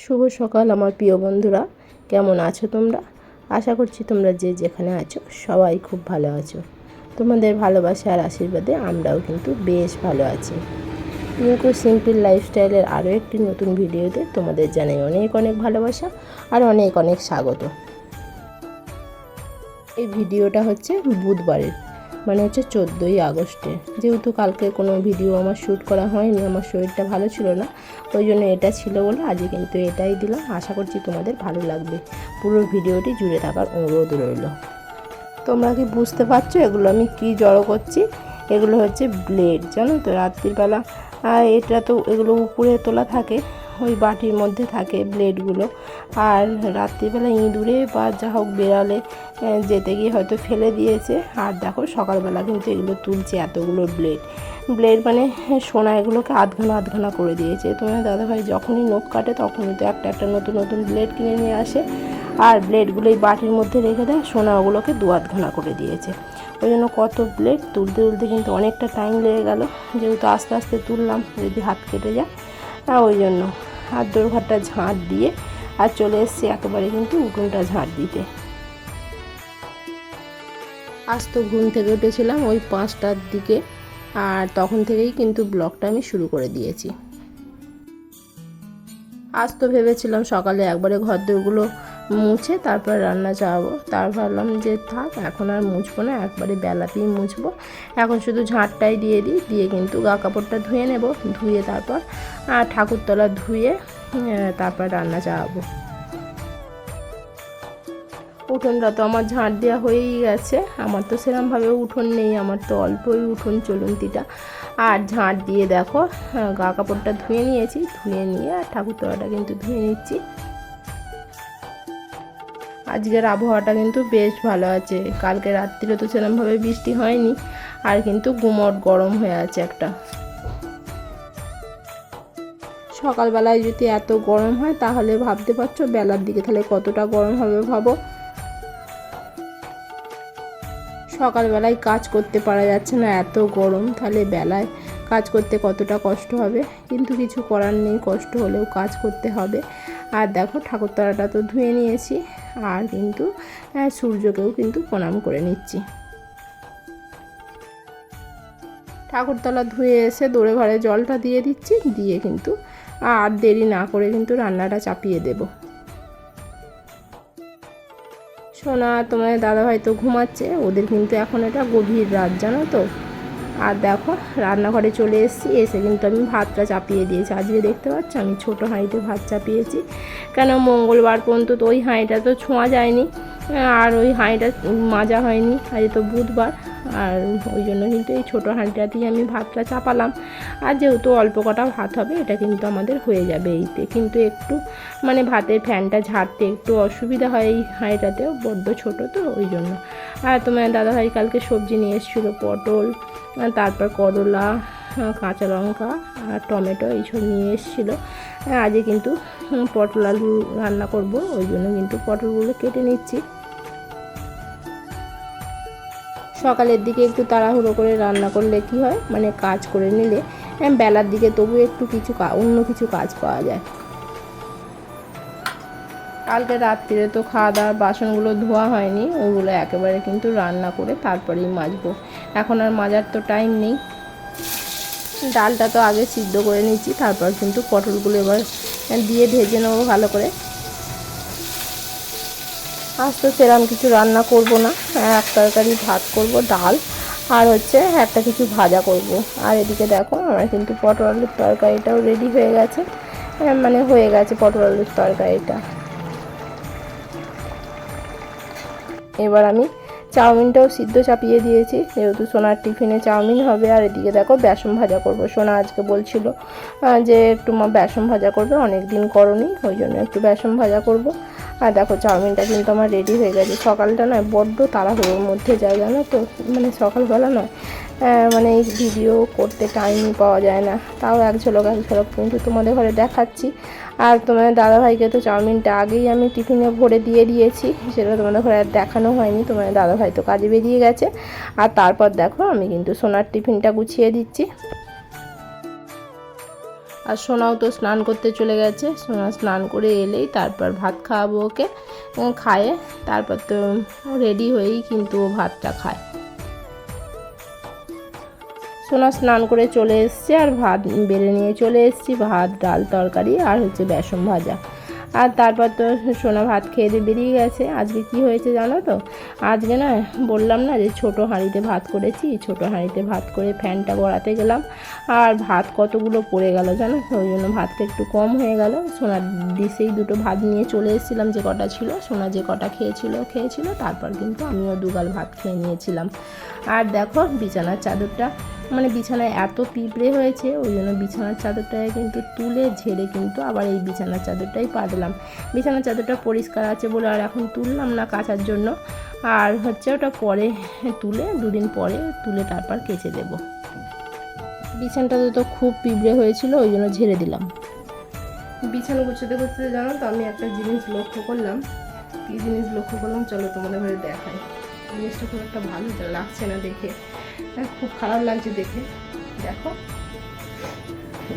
শুভ সকাল আমার প্রিয় বন্ধুরা, কেমন আছো তোমরা? আশা করছি তোমরা যে যেখানে আছো সবাই খুব ভালো আছো। তোমাদের ভালোবাসা আর আশীর্বাদে আমরাও কিন্তু বেশ ভালো আছি। পিঙ্কু সিম্পল লাইফস্টাইলের আরও একটি নতুন ভিডিওতে তোমাদের জানাই অনেক অনেক ভালোবাসা আর অনেক অনেক স্বাগত। এই ভিডিওটা হচ্ছে বুধবারের, মানে হচ্ছে 14ই আগস্টে। যেহেতু কালকে কোনো ভিডিও আমার শ্যুট করা হয়নি, আমার শরীরটা ভালো ছিল না, ওই জন্য এটা ছিল বলে আজকে কিন্তু এটাই দিলাম। আশা করছি তোমাদের ভালো লাগবে। পুরো ভিডিওটি জুড়ে থাকার অনুরোধ রইল। তোমরা কি বুঝতে পারছো এগুলো আমি কি জড়ো করছি? এগুলো হচ্ছে ব্লেড, জানো তো। রাত্রিবেলা এটা তো এগুলো উপরে তোলা থাকে, ওই বাটির মধ্যে থাকে ব্লেডগুলো। আর রাত্রিবেলা ইঁদুরে বা যা হোক বেড়ালে যেতে গিয়ে হয়তো ফেলে দিয়েছে। আর দেখো সকালবেলা কিন্তু এগুলো তুলছে, এতগুলো ব্লেড মানে সোনা এগুলোকে আধখানা করে দিয়েছে। তোমার দাদাভাই যখনই নখ কাটে তখনই তো একটা একটা নতুন নতুন ব্লেড কিনে নিয়ে আসে, আর ব্লেডগুলো এই বাটির মধ্যে রেখে দেয়। সোনা ওগুলোকে আধখানা করে দিয়েছে। ওই জন্য কত ব্লেড তুলতে কিন্তু অনেকটা টাইম লেগে গেল। যেহেতু আস্তে আস্তে তুললাম, যদি হাত কেটে যায় ওই জন্য হাত দোরঘাটটা ঝাঁট দিয়ে আর চলে এসেছি একেবারে কিন্তু উঠোনটা ঝাঁট দিতে। আজ তো ঘুম থেকে উঠেছিলাম ওই 5টার দিকে, আর তখন থেকেই কিন্তু ব্লগটা আমি শুরু করে দিয়েছি। আজ তো ভেবেছিলাম সকালে একবারে ঘরদোরগুলো মুছে তারপর রান্না চাপাবো, তার ভাবলাম যে থাক, এখন আর মুছবো না, একবারে বেলাতেই মুছবো। এখন শুধু ঝাঁটটাই দিয়ে কিন্তু গা কাপড়টা ধুয়ে নেব, ধুয়ে তারপর ঠাকুরতলা ধুয়ে তারপর রান্না চাপাবো। উঠোনটা তো আমার ঝাঁট দেওয়া হয়েই গেছে। আমার তো সেরকমভাবে উঠোন নেই, আমার তো অল্পই উঠোন চলন্তিটা। আর ঝাঁট দিয়ে দেখো গা কাপড়টা ধুয়ে নিয়েছি, ধুয়ে নিয়ে আর ঠাকুরতলাটা কিন্তু ধুয়ে নিচ্ছি। আজকের আবহাওয়াটা কিন্তু বেশ ভালো আছে। কালকে রাত্রিরে তো সেরকমভাবে বৃষ্টি হয়নি, আর কিন্তু গুমট গরম হয়ে আছে একটা। সকালবেলায় যদি এত গরম হয় তাহলে ভাবতে পারছো বেলার দিকে তাহলে কতটা গরম হবে ভাবো। সকালবেলায় কাজ করতে পারা যাচ্ছে না, এত গরম, তাহলে বেলায় কাজ করতে কতটা কষ্ট হবে। কিন্তু কিছু করার নেই, কষ্ট হলেও কাজ করতে হবে। আর দেখো ঠাকুরতলাটা তো ধুয়ে নিয়েছি, আর কিন্তু সূর্যকেও কিন্তু প্রণাম করে নিচ্ছি। ঠাকুরতলা ধুয়ে এসে দৌড়ে ঘরে জলটা দিয়ে দিচ্ছি, দিয়ে কিন্তু আর দেরি না করে কিন্তু রান্নাটা চাপিয়ে দেব। সোনা তোমার দাদাভাই তো ঘুমাচ্ছে, ওদের কিন্তু এখন এটা গভীর রাত, জানো তো। আর দেখো রান্নাঘরে চলে এসে কিন্তু আমি ভাতটা চাপিয়ে দিয়েছি। আজকে দেখতে পাচ্ছ আমি ছোটো হাঁড়িতে ভাত চাপিয়েছি, কেন মঙ্গলবার পর্যন্ত তো ওই হাঁড়িটা তো ছোঁয়া যায়নি, আর ওই হাঁড়িটা মাজা হয়নি। আজ তো বুধবার, আর ওই জন্য কিন্তু এই ছোটো হাঁড়িটাতেই আমি ভাতটা চাপালাম। আর যেহেতু অল্প কটা ভাত হবে, এটা কিন্তু আমাদের হয়ে যাবে এইতে। কিন্তু একটু মানে ভাতের ফ্যানটা ঝাড়তে একটু অসুবিধা হয় এই হাঁড়িটাতেও, বড্ড ছোটো তো ওই জন্য। আর তোমার দাদাভাই কালকে সবজি নিয়ে এসেছিলো, পটল, তারপর করলা, কাঁচা লঙ্কা আর টমেটো এইসব নিয়ে এসেছিলো। আজকে কিন্তু পটল আলু রান্না করব, ওই জন্য কিন্তু পটলগুলো কেটে নিচ্ছি। সকালের দিকে একটু তাড়াহুড়ো করে রান্না করলে কি হয়, মানে কাজ করে নিলে বেলার দিকে তবু একটু অন্য কিছু কাজ পাওয়া যায়। কালকে রাত্রিরে তো খাওয়া দাওয়ার বাসনগুলো ধোয়া হয়নি, ওগুলো একেবারে কিন্তু রান্না করে তারপরেই মাজবো। এখন আর মাজার তো টাইম নেই। ডালটা তো আগে সিদ্ধ করে নিচ্ছি, তারপর কিন্তু পটলগুলো এবার দিয়ে ভেজে নেবো ভালো করে। আজ তো সেরকম কিছু রান্না করব না, এক তরকারি ভাত করব, ডাল আর হচ্ছে একটা কিছু ভাজা করব। আর এদিকে দেখো আমার কিন্তু পটল আলুর তরকারিটাও রেডি হয়ে গেছে, মানে হয়ে গেছে পটল আলুর তরকারিটা। এবার আমি চাউমিনটাও সিদ্ধ চাপিয়ে দিয়েছি, যেহেতু সোনার টিফিনে চাউমিন হবে। আর এদিকে দেখো বেসন ভাজা করব। সোনা আজকে বলছিল যে একটু মা বেসন ভাজা করবে, অনেক দিন করনি, ওই জন্য একটু বেসন ভাজা করব। আর দেখো চাউমিনটা কিন্তু আমার রেডি হয়ে গেছে। সকালটা নয় বড্ড তাড়াহুড়োর মধ্যে যায়, জানো তো, মানে সকালবেলা নয়, মানে এই ভিডিও করতে টাইমই পাওয়া যায় না। তাও এক ঝলক কিন্তু তোমাদের ঘরে দেখাচ্ছি। আর তোমাদের দাদাভাইকে তো চাউমিনটা আগেই আমি টিফিনে ভরে দিয়ে দিয়েছি, সেটা তোমাদের ঘরে আর দেখানো হয়নি। তোমাদের দাদাভাই তো কাজে বেরিয়ে গেছে। আর তারপর দেখো আমি কিন্তু সোনার টিফিনটা গুছিয়ে দিচ্ছি। আর সোনাও তো স্নান করতে চলে গেছে। সোনা স্নান করে এলেই তারপর ভাত খাওয়াবো ওকে, খায়ে তারপর তো রেডি হয়েই কিন্তু ও ভাতটা খায়। সোনা স্নান করে চলে এসছে আর ভাত বেড়ে নিয়ে চলে এসেছি, ভাত ডাল তরকারি আর হচ্ছে বেসন ভাজা। আর তারপর তো সোনা ভাত খেয়ে দিয়ে বেরিয়ে গেছে। আজকে কি হয়েছে জানো তো, আজকে না বললাম না যে ছোটো হাঁড়িতে ভাত করেছি, ছোটো হাঁড়িতে ভাত করে ফ্যানটা গড়াতে গেলাম আর ভাত কতগুলো পড়ে গেল জানো তো, ওই জন্য ভাতটা একটু কম হয়ে গেল। সোনার ডিশেই দুটো ভাত নিয়ে চলে এসেছিলাম, যে কটা ছিল সোনা যে কটা খেয়েছিল, তারপর কিন্তু আমিও দুগাল ভাত খেয়ে নিয়েছিলাম। আর দেখো বিছানার চাদরটা, মানে বিছানায় এত পিঁপড়ে হয়েছে, ওই জন্য বিছানার চাদরটাকে কিন্তু তুলে ঝেড়ে কিন্তু আবার এই বিছানার চাদরটাই পাতলাম। বিছানার চাদরটা পরিষ্কার আছে বলে আর এখন তুললাম না কাচার জন্য, আর হচ্ছে ওটা পরে তুলে দুদিন পরে তুলে তারপর কেচে দেব। বিছানাটাতে তো খুব পিঁপড়ে হয়েছিল, ওই জন্য ঝেড়ে দিলাম। বিছানা গুছাতে গুছাতে জানো তো আমি একটা জিনিস লক্ষ্য করলাম। কী জিনিস লক্ষ্য করলাম চলো তোমাদের ঘরে দেখাই। জিনিসটা খুব একটা ভালো লাগছে না দেখে, খুব খারাপ লাগছে দেখে। দেখো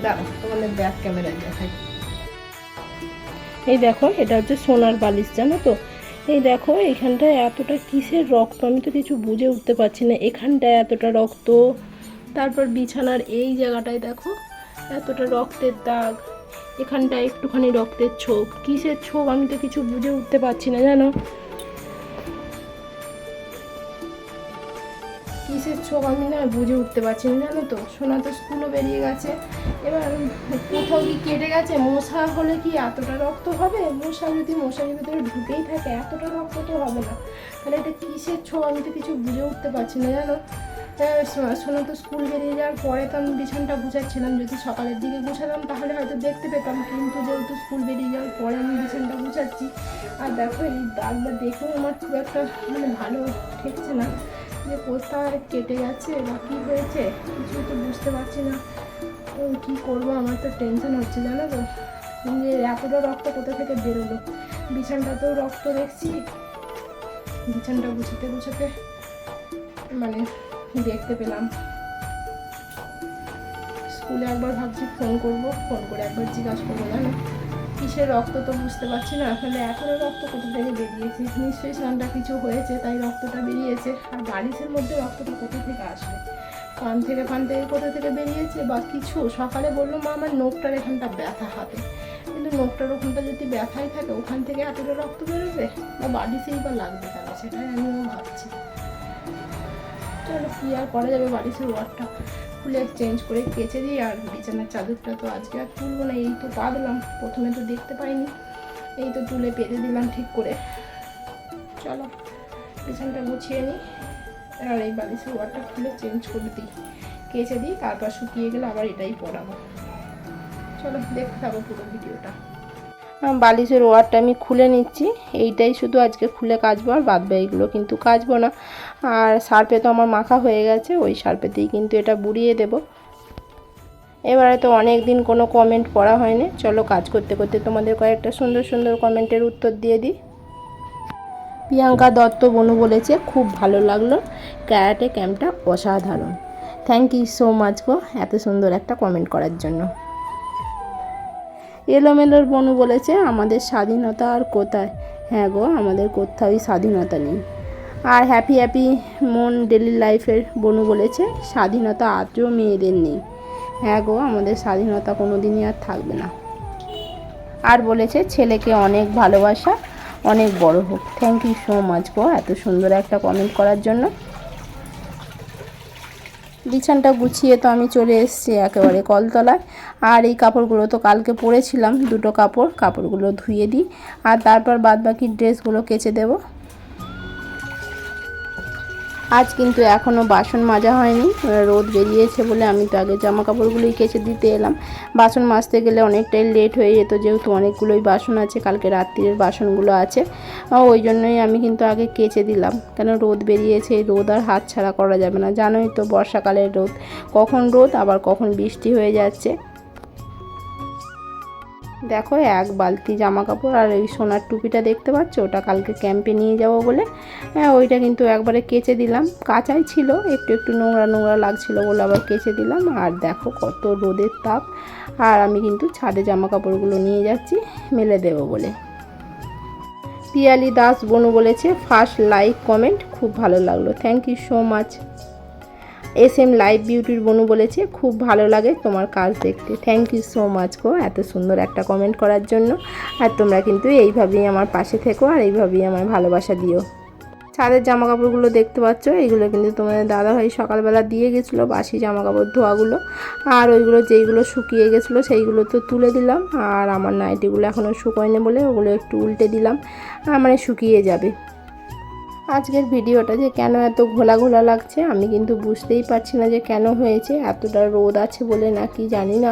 দাঁড়াও তোমাদের ব্যাক ক্যামেরায় দেখাই। এই দেখো এটা হচ্ছে সোনার বালিশ জানো তো। এই দেখো এখানটায় এতটা কিসের রক্ত, আমি তো কিছু বুঝে উঠতে পারছি না। এখানটায় এতটা রক্ত, তারপর বিছানার এই জায়গাটায় দেখো এতটা রক্তের দাগ, এখানটায় একটুখানি রক্তের ছোপ। কিসের ছোপ আমি তো কিছু বুঝে উঠতে পারছি না জানো, কিসের ছোপ আমি না বুঝে উঠতে পারছি না জানো তো। সোনা তো স্কুলও বেরিয়ে গেছে, এবার কোথাও কি কেটে গেছে, মশা হলে কি এতটা রক্ত হবে? মশা যদি মশারির ভিতরে ঢুকেই থাকে এতটা রক্ত তো হবে না, তাহলে এটা কিসের ছোপ আমি তো কিছু বুঝে উঠতে পারছি না জানো। সোনা তো স্কুল বেরিয়ে যাওয়ার পরে তো আমি বিছানটা গুছাচ্ছিলাম, যদি সকালের দিকে গুছাতাম তাহলে হয়তো দেখতে পেতাম, কিন্তু যেহেতু স্কুল বেরিয়ে যাওয়ার পরে আমি বিছানটা গুছাচ্ছি। আর দেখো এই দাগটা দেখেও আমার খুব একটা মানে ভালো ঠেকছে না, যে কোথায় কেটে গেছে বা কী হয়েছে কিছু তো বুঝতে পারছি না। কী করবো, আমার তো টেনশন হচ্ছে জানো তো, যে এতটা রক্ত কোথা থেকে বেরোলো। বিছানটাতেও রক্ত দেখছি, বিছানটা গুছাতে মানে দেখতে পেলাম। স্কুলে একবার ভাবছি ফোন করে একবার জিজ্ঞাসা করবো জানো কিসের রক্ত, তো বুঝতে পারছি না। আসলে এতটা রক্ত কোথা থেকে বেরিয়েছে, নিশ্চয়ই স্নানটা কিছু হয়েছে তাই রক্তটা বেরিয়েছে। আর বালিশের মধ্যে রক্তটা কোথা থেকে আসবে, কান থেকে কোথা থেকে বেরিয়েছে বা কিছু। সকালে বললো মা আমার নোকটার এখানটা ব্যথা হবে, কিন্তু নোকটার ওখানটা যদি ব্যথাই থাকে ওখান থেকে এতটা রক্ত বেরোবে বা বালিশেই বা লাগবে কেন, সেটাই আমিও ভাবছি। চলো কী আর করা যাবে, বালিশের ওয়ারটা খুলে চেঞ্জ করে কেচে দিই। আর বিছানার চাদরটা তো আজকে আর তুলবো না, এই তো পাতলাম, প্রথমে তো দেখতে পাইনি, এই তো তুলে পেতে দিলাম ঠিক করে। চলো বিছানাটা গুছিয়ে নিই আর এই বালিশের ওয়ারটা খুলে চেঞ্জ করে দিই, কেচে দিই, তারপর শুকিয়ে গেলে আবার এটাই পরাবো। চলো দেখতে থাকো পুরো ভিডিওটা। বালিশের ওয়ারটা আমি খুলে নিচ্ছি, এইটাই শুধু আজকে খুলে কাচবো, আর বাদ বাকিগুলো কিন্তু কাচবো না। আর সার্ফে তো আমার মাখা হয়ে গেছে, ওই সার্ফেতেই কিন্তু এটা বুড়িয়ে দেব। এবারে তো অনেক দিন কোনো কমেন্ট পড়া হয়নি, চলো কাজ করতে করতে তোমাদের কয়েকটা সুন্দর সুন্দর কমেন্টের উত্তর দিয়ে দিই। প্রিয়াঙ্কা দত্ত বনু বলেছে খুব ভালো লাগলো, ক্যারাটে ক্যাম্পটা অসাধারণ। থ্যাংক ইউ সো মাচ গো এত সুন্দর একটা কমেন্ট করার জন্য। এলোমেলোর বনু বলেছে আমাদের স্বাধীনতা আর কোথায়, হ্যাঁ গো আমাদের কোথাওই স্বাধীনতা নেই। আর হ্যাপি মন ডেলি লাইফের বনু বলেছে স্বাধীনতা আজও মেয়েদের নেই, হ্যাঁ গো আমাদের স্বাধীনতা কোনো দিনই আর থাকবে না। আর বলেছে ছেলেকে অনেক ভালোবাসা, অনেক বড় হোক। থ্যাংক ইউ সো মাচ গো এত সুন্দর একটা কমেন্ট করার জন্য। বিছানটা গুছিয়ে তো আমি চলে এসেছি একেবারে কলতলায়। আর এই কাপড়গুলো তো কালকে পরেছিলাম, দুটো কাপড়গুলো ধুয়ে দিই, আর তারপর বাদবাকি ড্রেসগুলো কেচে দেবো। আজ কিন্তু এখনও বাসন মাজা হয়নি, রোদ বেরিয়েছে বলে আমি তো আগে জামা কাপড়গুলোই কেচে দিতে এলাম। বাসন মাজতে গেলে অনেকটাই লেট হয়ে যেত, যেহেতু অনেকগুলোই বাসন আছে, কালকে রাত্রির বাসনগুলো আছে, ওই জন্যই আমি কিন্তু আগে কেচে দিলাম। কেন রোদ বেরিয়েছে, এই রোদ আর হাত ছাড়া করা যাবে না, জানোই তো বর্ষাকালের রোদ, কখন রোদ আবার কখন বৃষ্টি হয়ে যাচ্ছে। দেখো এক বালতি জামা কাপড় আর এই সোনার টুপিটা দেখতে পাচ্ছ, ওটা কালকে ক্যাম্পে নিয়ে যাব বলে ওইটা কিন্তু একবারে কেচে দিলাম। কাঁচাই ছিল, একটু একটু নোংরা নোংরা লাগছিল বলে আবার কেচে দিলাম। আর দেখো কত রোদের তাপ, আর আমি কিন্তু ছাদে জামা কাপড়গুলো নিয়ে যাচ্ছি মেলে দেব বলে। পিয়ালি দাস বনু বলেছে ফার্স্ট লাইক কমেন্ট, খুব ভালো লাগলো, thank you so much. SM live বিউটির বনু বলেছে খুব ভালো লাগে তোমার কাজ দেখতে, থ্যাংক ইউ সো মাচ গো এত সুন্দর একটা কমেন্ট করার জন্য। আর তোমরা কিন্তু এইভাবেই আমার পাশে থেকো আর এইভাবেই আমার ভালোবাসা দিও। ছাদের জামা কাপড়গুলো দেখতে পাচ্ছ, এইগুলো কিন্তু তোমাদের দাদাভাই সকালবেলা দিয়ে গেছিলো, বাসি জামা কাপড় ধোয়াগুলো। আর ওইগুলো যেইগুলো শুকিয়ে গেছিলো সেইগুলো তো তুলে দিলাম। আর আমার নাইটিগুলো এখনও শুকোয়নি বলে ওগুলো একটু উল্টে দিলাম, মানে শুকিয়ে যাবে। আজকের ভিডিওটা যে কেন এত ঘোলা ঘোলা লাগছে আমি কিন্তু বুঝতেই পারছি না যে কেন হয়েছে, এতটা রোদ আছে বলে নাকি জানি না।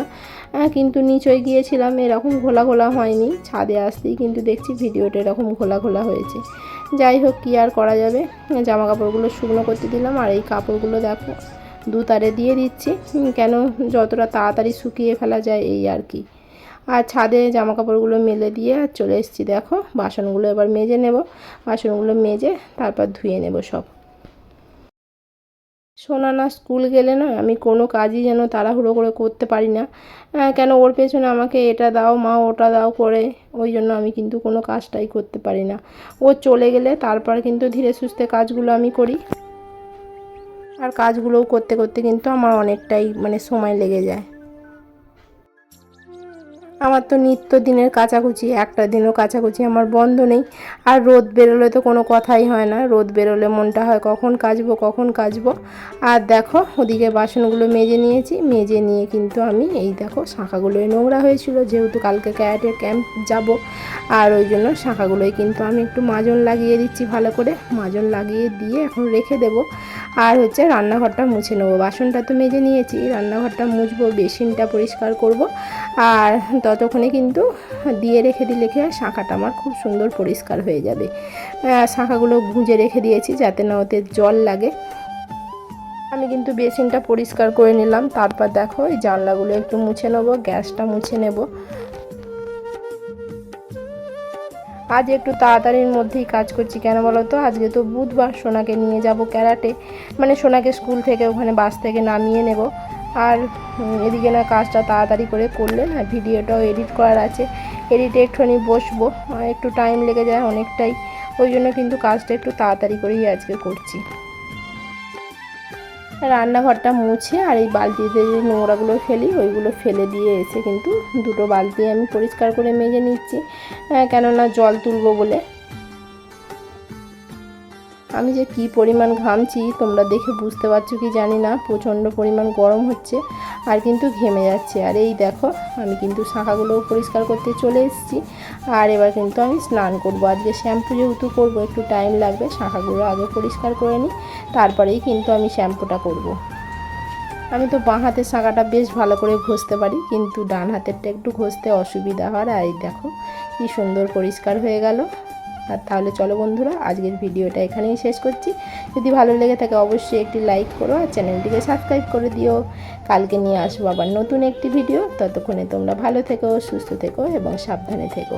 কিন্তু নিচয় গিয়েছিলাম এরকম ঘোলা ঘোলা হয়নি, ছাদে আসতেই কিন্তু দেখছি ভিডিওটা এরকম ঘোলা ঘোলা হয়েছে। যাই হোক, কী আর করা যাবে, জামা কাপড়গুলো শুকনো করতে দিলাম। আর এই কাপড়গুলো দেখো দুতারে দিয়ে দিচ্ছি, কেন যতটা তাড়াতাড়ি শুকিয়ে ফেলা যায় এই আর কি। আর ছাদে জামা কাপড়গুলো মেলে দিয়ে আর চলে এসেছি। দেখো বাসনগুলো এবার মেজে নেব, বাসনগুলো মেজে তারপর ধুয়ে নেব সব। সোনা না স্কুল গেলে না আমি কোনো কাজই যেন তাড়াহুড়ো করে করতে পারি না, কেন ওর পেছনে আমাকে এটা দাও মা ওটা দাও করে, ওই জন্য আমি কিন্তু কোনো কাজটাই করতে পারি না। ও চলে গেলে তারপর কিন্তু ধীরে সুস্থে কাজগুলো আমি করি। আর কাজগুলোও করতে করতে কিন্তু আমার অনেকটাই সময় লেগে যায়। আমার তো নিত্য দিনের কাচাকুচি, একটা দিনও কাচাকুচি আমার বন্ধ নেই। আর রোদ বেরোলে তো কোনো কথাই হয় না, রোদ বেরোলে মনটা হয় কখন কাচবো কখন কাচবো। আর দেখো ওদিকে বাসনগুলো মেজে নিয়েছি, মেজে নিয়ে কিন্তু আমি এই দেখো শাঁখাগুলোই নোংরা হয়েছিল, যেহেতু কালকে ক্যারাটের ক্যাম্প যাব। আর ওই জন্য শাঁখাগুলোই কিন্তু আমি একটু মাজন লাগিয়ে দিচ্ছি, ভালো করে মাজন লাগিয়ে দিয়ে এখন রেখে দেব। আর হচ্ছে রান্নাঘরটা মুছে নেবো, বাসনটা তো মেজে নিয়েছি, রান্নাঘরটা মুছবো, বেসিনটা পরিষ্কার করব। আর ততক্ষণে কিন্তু দিয়ে রেখে দিলে কি হয়, শাঁখাটা আমার খুব সুন্দর পরিষ্কার হয়ে যাবে। শাঁখাগুলো গুঁজে রেখে দিয়েছি যাতে না ওতে জল লাগে। আমি কিন্তু বেসিনটা পরিষ্কার করে নিলাম, তারপর দেখো এই জানলাগুলো একটু মুছে নেবো, গ্যাসটা মুছে নেব। আজ একটু তাড়াতাড়ির মধ্যেই কাজ করছি, কেন বলো তো আজকে তো বুধবার, সোনাকে নিয়ে যাব ক্যারাটে, সোনাকে স্কুল থেকে ওখানে বাস থেকে নামিয়ে নেব। আর এদিকে না কাজটা তাড়াতাড়ি করে করলে না ভিডিওটাও এডিট করার আছে, এডিটে একটুখানি বসবো, একটু টাইম লেগে যায় অনেকটাই, ওই জন্য কিন্তু কাজটা একটু তাড়াতাড়ি করেই আজকে করছি। রান্নাঘরটা মুছে আর এই বালতিতে যে নোংরাগুলো ফেলি ওইগুলো ফেলে দিয়ে এসে কিন্তু দুটো বালতি আমি পরিষ্কার করে মেজে নিচ্ছি, কেননা জল তুলবো বলে। আমি যে কি পরিমাণ ঘামছি তোমরা দেখে বুঝতে পারছো কি জানি না, প্রচণ্ড পরিমাণ গরম হচ্ছে আর কিন্তু ঘেমে যাচ্ছে। আর এই দেখো আমি কিন্তু শাঁখাগুলোও পরিষ্কার করতে চলে এসেছি। আর এবার কিন্তু আমি স্নান করব, আজকে শ্যাম্পু যেহেতু করবো একটু টাইম লাগবে, শাঁখাগুলো আগে পরিষ্কার করে নিই তারপরেই কিন্তু আমি শ্যাম্পুটা করব। আমি তো বাঁ হাতের শাঁখাটা বেশ ভালো করে ঘষতে পারি, কিন্তু ডান হাতেরটা একটু ঘষতে অসুবিধা হয়। আর এই দেখো কি সুন্দর পরিষ্কার হয়ে গেল। আর তাহলে চলো বন্ধুরা আজকের ভিডিওটা এখানেই শেষ করছি। যদি ভালো লেগে থাকে অবশ্যই একটি লাইক করো আর চ্যানেলটিকে সাবস্ক্রাইব করে দিও। কালকে নিয়ে আসবো আবার নতুন একটি ভিডিও, ততক্ষণে তোমরা ভালো থেকো, সুস্থ থেকো এবং সাবধানে থেকো।